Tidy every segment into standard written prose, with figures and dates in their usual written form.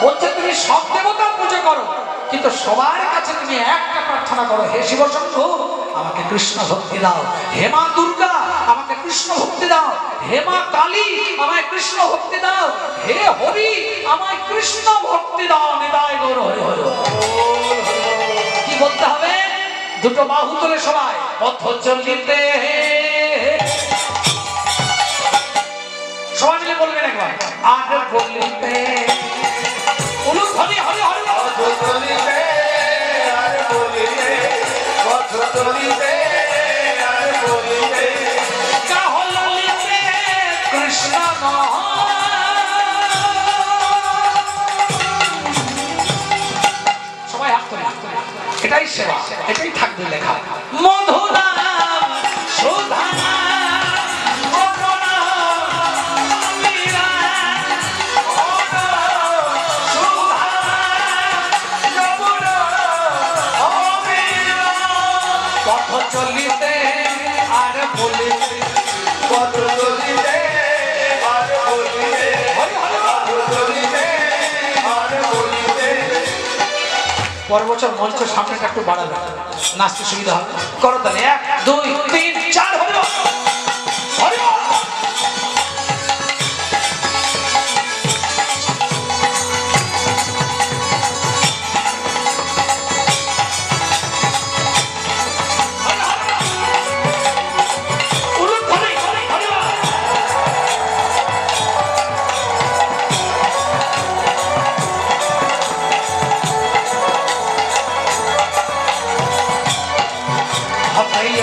বলছে তুমি সব দেবতার পুজো করো, কিন্তু সবার কাছে তুমি একটা প্রার্থনা করো, হে শিব শম্ভু আমাকে কৃষ্ণ ভক্তি দাও, হে মা দুর্গা আমাকে কৃষ্ণ ভক্তি দাও, হে মা কালী আমায় কৃষ্ণ ভক্তি দাও, হে হরি আমায় কৃষ্ণ ভক্তি দাও। নিতাই গৌর হরি হরি। কি বলতে হবে? দুটো বাহু তুলে সবাই পথ চলিতে, সবাই মিলে বলবেন একবার, আর বলিতে উলু হরি হরি হরি, পথ চলিতে আর বলিতে, পথ চলিতে আর বলিতে, কাহলিতে কৃষ্ণ নাম। সবাই হাত তুলে, এটাই সেবা, এটাই থাকবে লেখা। মধুরা সুধা চলিতে আর বলিতে, পথ চলিতে আর বলিতে, পথ চলিতে আর বলিতে। পরের বছর মঞ্চ সামনেটা একটু বাড়াবে, নাচতে সুবিধা হবে। করো তাহলে 1 2 3 4 হরি বল, হরি বল।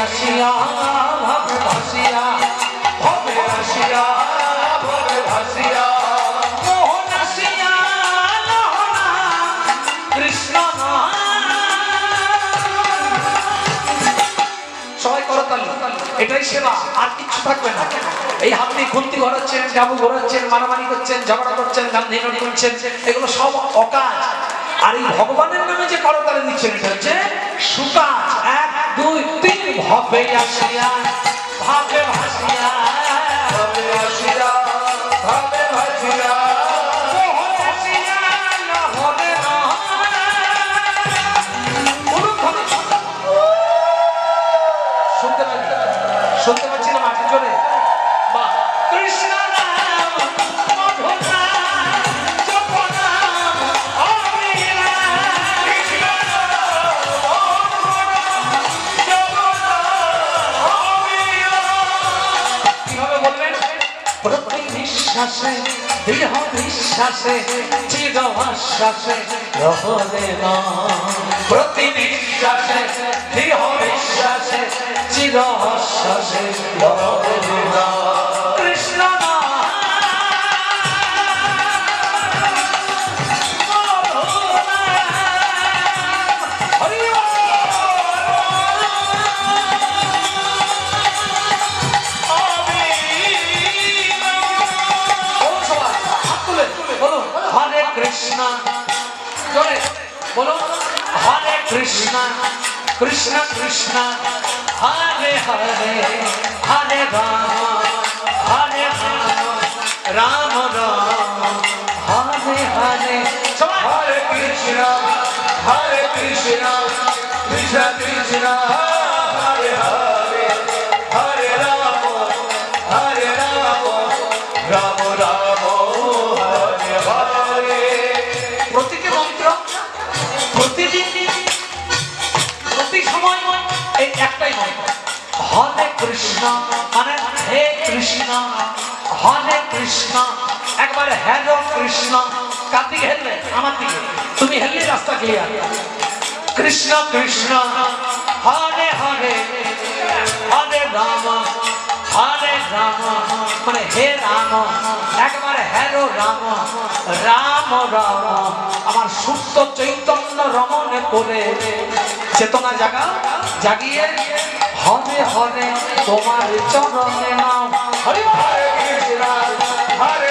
আসিয়া ভাবে ভাসিয়া, ভাবে আসিয়া ভাবে ভাসিয়া, মোহন আসিয়া মোহনা কৃষ্ণ নাম। সবাই করো তালি, এটাই সেবা, আর কিছু থাকবে না। এই হাত দিয়ে খুন্তি ঘোরাচ্ছেন, ডাবু ঘোরাচ্ছেন, মারামারি করছেন, ঝগড়া করছেন, গান্ধী করছেন, এগুলো সব অকাজ। আর এই ভগবানের নামে যে করতালি দিচ্ছেন, এটা হচ্ছে সুকাজ। 1 2 3 ভাবে আসিয়া ভাবে ভাসিয়া, ভাবে আসিয়া ভাবে ভাসিয়া, মোহন আসিয়া মোহনে না। শুনতে পাচ্ছি, শুনতে পাচ্ছি না মাঠে জোরে। বাহ, কৃষ্ণ নাম মধুরা বিশ্বাসে, দৃঢ় বিশ্বাসে, চির আশ্বাসে রহলে না। প্রতি বিশ্বাসে, দৃঢ় বিশ্বাসে, চির আশ্বাসে রহলে না। কৃষ্ণ নাম হরি বল। হরে কৃষ্ণ, জোরে বলো, হরে কৃষ্ণ কৃষ্ণ কৃষ্ণ হরে হরে, হরে রাম হরে রাম, রাম রাম হরে হরে। হরে কৃষ্ণ কৃষ্ণ কৃষ্ণ হরে হরে, হরে রাম রাম রাম হরে হরে। প্রতিটি মন্ত্র, প্রতিদিন, প্রতি সময় এই একটাই মন্ত্র, হরে কৃষ্ণ মানে হে কৃষ্ণ, হরে কৃষ্ণ। একবার হ্যালো কৃষ্ণ, কার দিকে হেললে? আমার দিকে। তুমি হেললে রাস্তা ক্লিয়ার। কৃষ্ণ কৃষ্ণ হরে হরে, হরে রাম মানে হে রাম। একবার হ্যালো রাম রাম রাম। আমার সুপ্ত চৈতন্য রমণে পড়ে চেতনা জাগা, জাগিয়ে হরে হরে তোমার চরণে নাও। হরি হরে কৃষ্ণ হরে